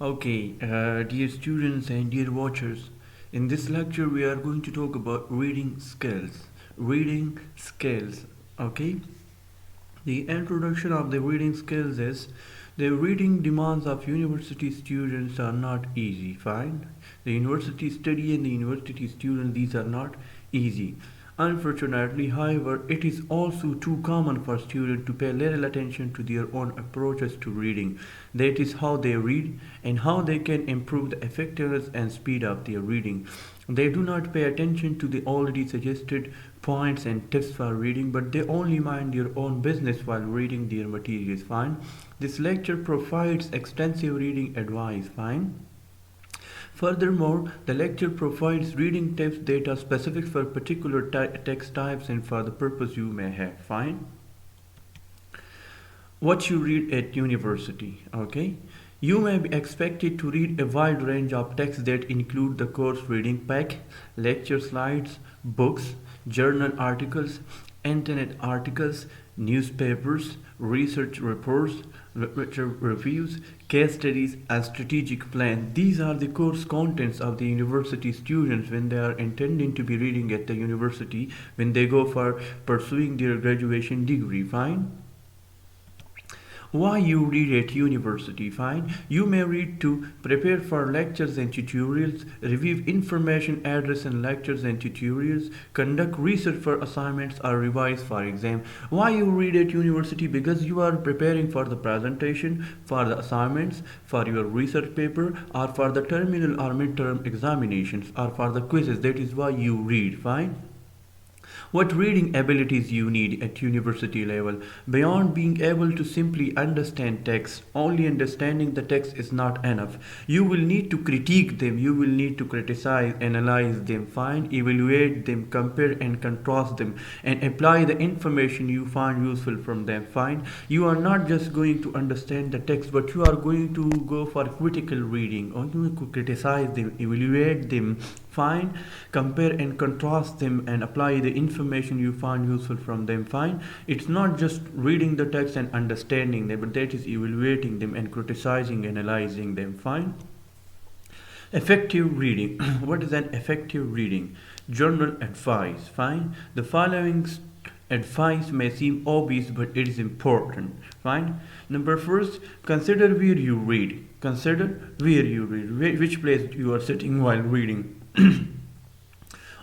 Okay, dear students and dear watchers, in this lecture we are going to talk about reading skills. Reading skills, okay? The introduction of the reading skills is the reading demands of university students are not easy. Fine. The university study and the university student, these are not easy. Unfortunately, however, it is also too common for students to pay little attention to their own approaches to reading. That is how they read and how they can improve the effectiveness and speed of their reading. They do not pay attention to the already suggested points and tips for reading, but they only mind their own business while reading their materials. Fine. This lecture provides extensive reading advice. Fine. Furthermore, the lecture provides reading tips that are specific for particular text types and for the purpose you may have. Fine. What you read at university. Okay. You may be expected to read a wide range of texts that include the course reading pack, lecture slides, books, journal articles, internet articles, newspapers, research reports, literature reviews, case studies, and strategic plan. These are the course contents of the university students when they are intending to be reading at the university when they go for pursuing their graduation degree. Fine. Why you read at university? Fine. You may read to prepare for lectures and tutorials, review information, address and lectures and tutorials, conduct research for assignments or revise for exam. Why you read at university? Because you are preparing for the presentation, for the assignments, for your research paper, or for the terminal or midterm examinations, or for the quizzes. That is why you read. Fine. What reading abilities you need at university level? Beyond being able to simply understand text, only understanding the text is not enough. You will need to critique them, you will need to criticize, analyze them, find, evaluate them, compare and contrast them, and apply the information you find useful from them. Find, you are not just going to understand the text, but you are going to go for critical reading, or you criticize them, evaluate them, find, compare and contrast them, and apply the information you find useful from them. Fine. It's not just reading the text and understanding them, but that is evaluating them and criticizing, analyzing them. Fine. Effective reading. What is an effective reading? Journal advice. Fine. The following advice may seem obvious, but it is important. Fine. Number first, consider where you read. Consider where you read, which place you are sitting while reading.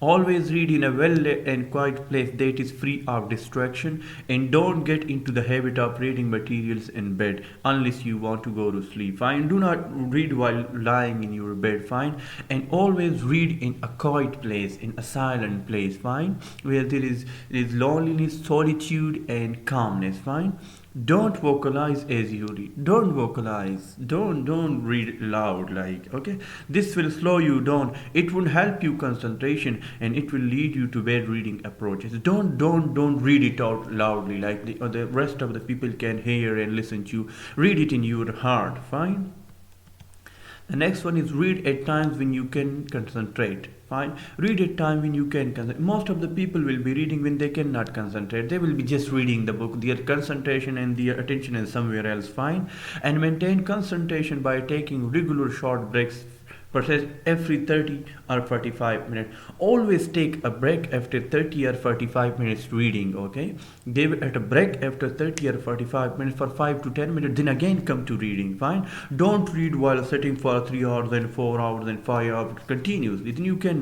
Always read in a well lit and quiet place that is free of distraction, and don't get into the habit of reading materials in bed unless you want to go to sleep. Fine. Do not read while lying in your bed. Fine. And always read in a quiet place, in a silent place. Fine. Where there is loneliness, solitude, and calmness. Fine. Don't vocalize as you read. Don't vocalize. Don't read loud, like, okay. This will slow you down. It will help you concentration, and it will lead you to bad reading approaches. Don't read it out loudly, like the rest of the people can hear and listen to you. Read it in your heart. Fine. The next one is read at times when you can concentrate. Fine. Read at time when you can concentrate. Most of the people will be reading when they cannot concentrate. They will be just reading the book. Their concentration and their attention is somewhere else. Fine. And maintain concentration by taking regular short breaks, perhaps every 30 or 45 minutes. Always take a break after 30 or 45 minutes reading. Okay. Give it a break after 30 or 45 minutes for 5 to 10 minutes. Then again come to reading. Fine. Don't read while sitting for 3 hours and 4 hours and 5 hours continuously. Then you cannot,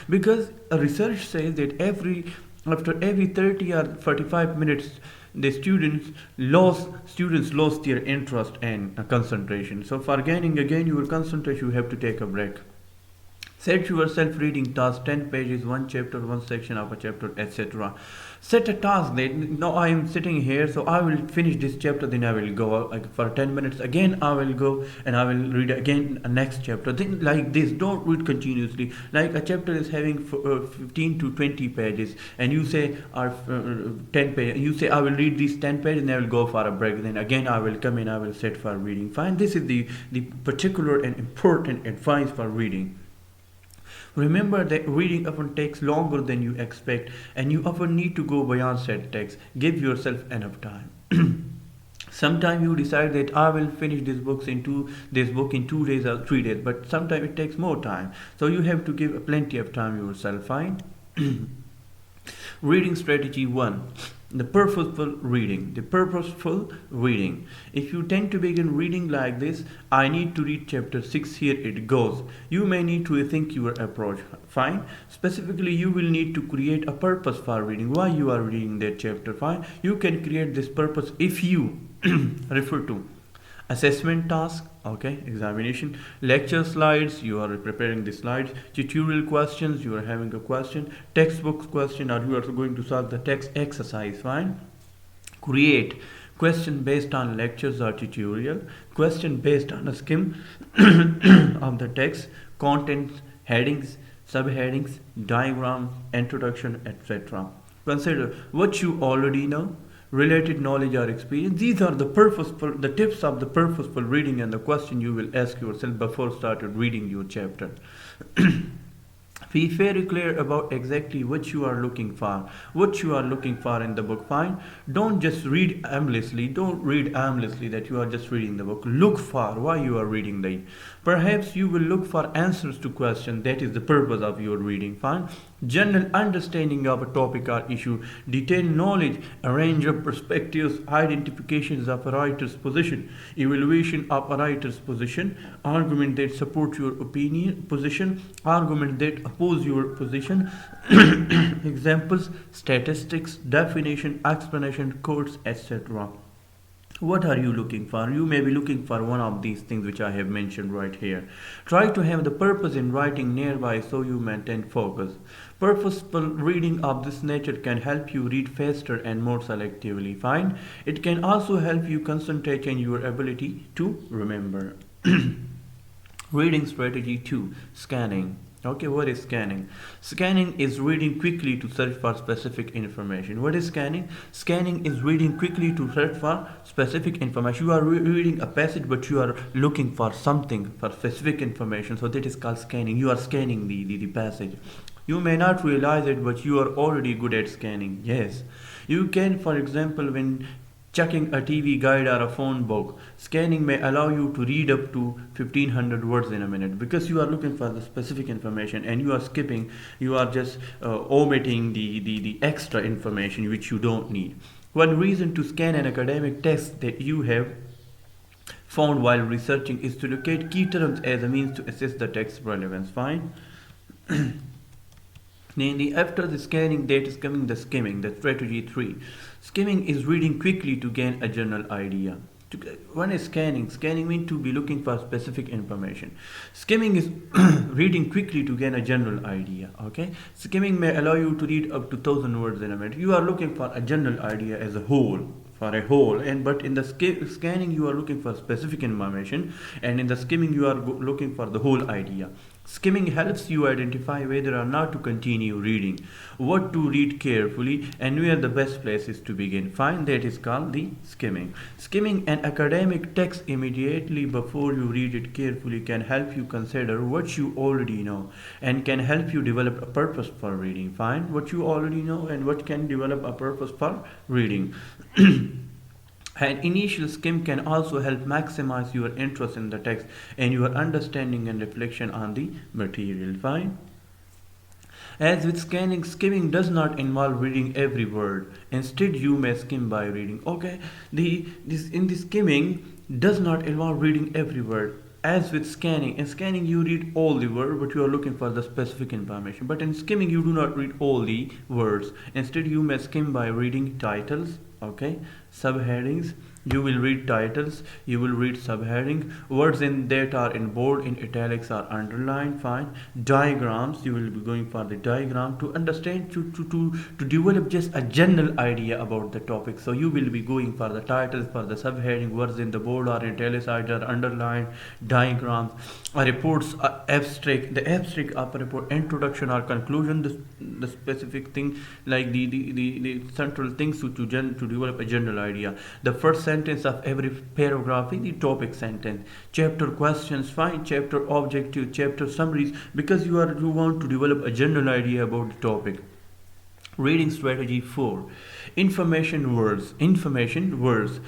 because research says that after every 30 or 45 minutes the students lost their interest and concentration. So for gaining again your concentration, you have to take a break. Set yourself reading task 10 pages, one chapter, one section of a chapter, etc. Set a task that now I am sitting here, so I will finish this chapter, then I will go like for 10 minutes again. I will go and I will read again a next chapter. Then like this, don't read continuously. Like a chapter is having 15 to 20 pages, and you say 10 pages. You say I will read these 10 pages, and I will go for a break. Then again I will come in. I will sit for reading. Fine. This is the particular and important advice for reading. Remember that reading often takes longer than you expect, and you often need to go beyond set text. Give yourself enough time. Sometimes you decide that I will finish this book in 2 days or 3 days, but sometimes it takes more time. So you have to give plenty of time yourself. Fine. Reading strategy one. The purposeful reading. The purposeful reading. If you tend to begin reading like this, I need to read chapter 6, here it goes. You may need to rethink your approach. Fine. Specifically, you will need to create a purpose for reading. Why you are reading that chapter? Fine. You can create this purpose if you refer to assessment task, okay, examination, lecture slides, you are preparing the slides, tutorial questions, you are having a question, textbook question, or you are going to solve the text exercise. Fine. Create question based on lectures or tutorial, question based on a skim of the text, contents, headings, subheadings, diagram, introduction, etc. Consider what you already know, related knowledge or experience. These are the tips of the purposeful reading and the question you will ask yourself before started reading your chapter. Be very clear about exactly what you are looking for. What you are looking for in the book. Fine. Don't just read aimlessly. Don't read aimlessly that you are just reading the book. Look for why you are reading the. Perhaps you will look for answers to questions. That is the purpose of your reading. Fine. General understanding of a topic or issue, detailed knowledge, a range of perspectives, identifications of a writer's position, evaluation of a writer's position, argument that support your opinion position, argument that oppose your position, examples, statistics, definition, explanation, quotes, etc. What are you looking for? You may be looking for one of these things which I have mentioned right here. Try to have the purpose in writing nearby so you maintain focus. Purposeful reading of this nature can help you read faster and more selectively. Fine. It can also help you concentrate on your ability to remember. Reading strategy 2. Scanning. Okay, what is scanning? Scanning is reading quickly to search for specific information. What is scanning? Scanning is reading quickly to search for specific information. You are reading a passage, but you are looking for something, for specific information. So that is called scanning. You are scanning the passage. You may not realize it, but you are already good at scanning. Yes. You can, for example, when checking a TV guide or a phone book, scanning may allow you to read up to 1500 words in a minute because you are looking for the specific information and you are skipping, you are just omitting the extra information which you don't need. One reason to scan an academic text that you have found while researching is to locate key terms as a means to assess the text's relevance. Fine. Namely, after the scanning, that is coming the skimming, the strategy 3. Skimming is reading quickly to gain a general idea. One is scanning. Scanning means to be looking for specific information. Skimming is reading quickly to gain a general idea. Okay. Skimming may allow you to read up to 1000 words in a minute. You are looking for a general idea as a whole. For a whole, and but in the scanning you are looking for specific information, and in the skimming you are looking for the whole idea. Skimming helps you identify whether or not to continue reading, what to read carefully, and where the best place is to begin. Fine, that is called the skimming. Skimming an academic text immediately before you read it carefully can help you consider what you already know and can help you develop a purpose for reading. Fine, what you already know and what can develop a purpose for reading. An initial skim can also help maximize your interest in the text and your understanding and reflection on the material. Fine. As with scanning, skimming does not involve reading every word. Instead, you may skim by reading. Okay, in the skimming does not involve reading every word. As with scanning, in scanning you read all the words, but you are looking for the specific information. But in skimming, you do not read all the words. Instead, you may skim by reading titles, okay, subheadings. You will read titles, you will read subheading, words in that are in bold, in italics or underlined. Fine. Diagrams, you will be going for the diagram to understand, to develop just a general idea about the topic. So you will be going for the titles, for the subheading, words in the bold or italicized or underlined, diagrams, reports, abstract, the abstract of a report, introduction or conclusion, the specific thing, like the central things to develop a general idea. The first sentence of every paragraph is the topic sentence. Chapter questions, fine. Chapter objective, chapter summaries, because you want to develop a general idea about the topic. Reading strategy 4. Information words. Information words.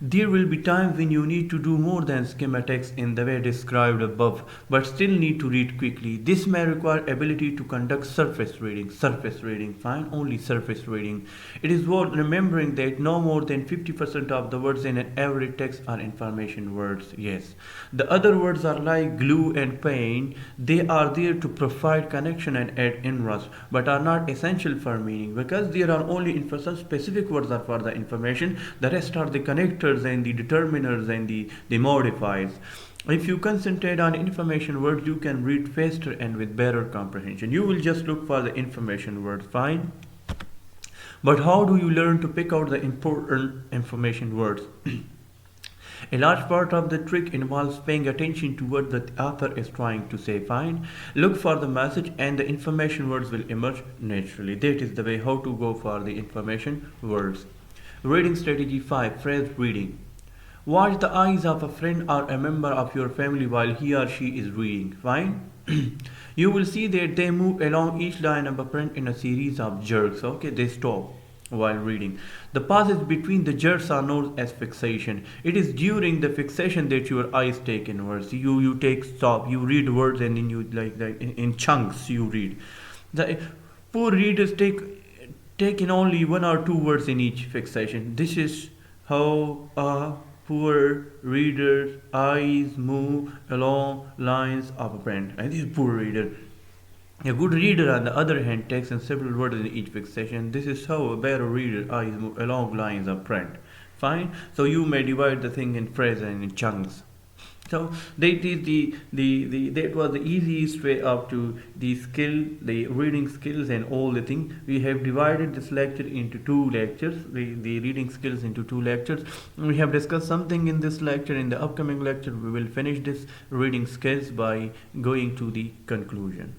There will be times when you need to do more than schematics in the way described above, but still need to read quickly. This may require ability to conduct surface reading. Surface reading. Fine, only surface reading. It is worth remembering that no more than 50% of the words in an average text are information words. Yes. The other words are like glue and paint. They are there to provide connection and add interest, but are not essential for meaning, because there are only some specific words are for the information. The rest are the connectors and the determiners and the modifiers. If you concentrate on information words, you can read faster and with better comprehension. You will just look for the information words. Fine. But how do you learn to pick out the important information words? A large part of the trick involves paying attention to what the author is trying to say. Fine. Look for the message and the information words will emerge naturally. That is the way how to go for the information words. Reading strategy 5. Phrase reading. Watch the eyes of a friend or a member of your family while he or she is reading. Fine. You will see that they move along each line of a print in a series of jerks. Okay, they stop while reading. The pauses between the jerks are known as fixation. It is during the fixation that your eyes take in words. You take stop. You read words and then you like in chunks you read. The poor readers take in only one or two words in each fixation. This is how a poor reader's eyes move along lines of a print. And this is poor reader. A good reader, on the other hand, takes in several words in each fixation. This is how a better reader's eyes move along lines of print. Fine. So you may divide the thing in phrases and in chunks. So that is that was the easiest way up to the skill, the reading skills and all the thing. We have divided this lecture into two lectures, the reading skills into two lectures. We have discussed something in this lecture. In the upcoming lecture, we will finish this reading skills by going to the conclusion.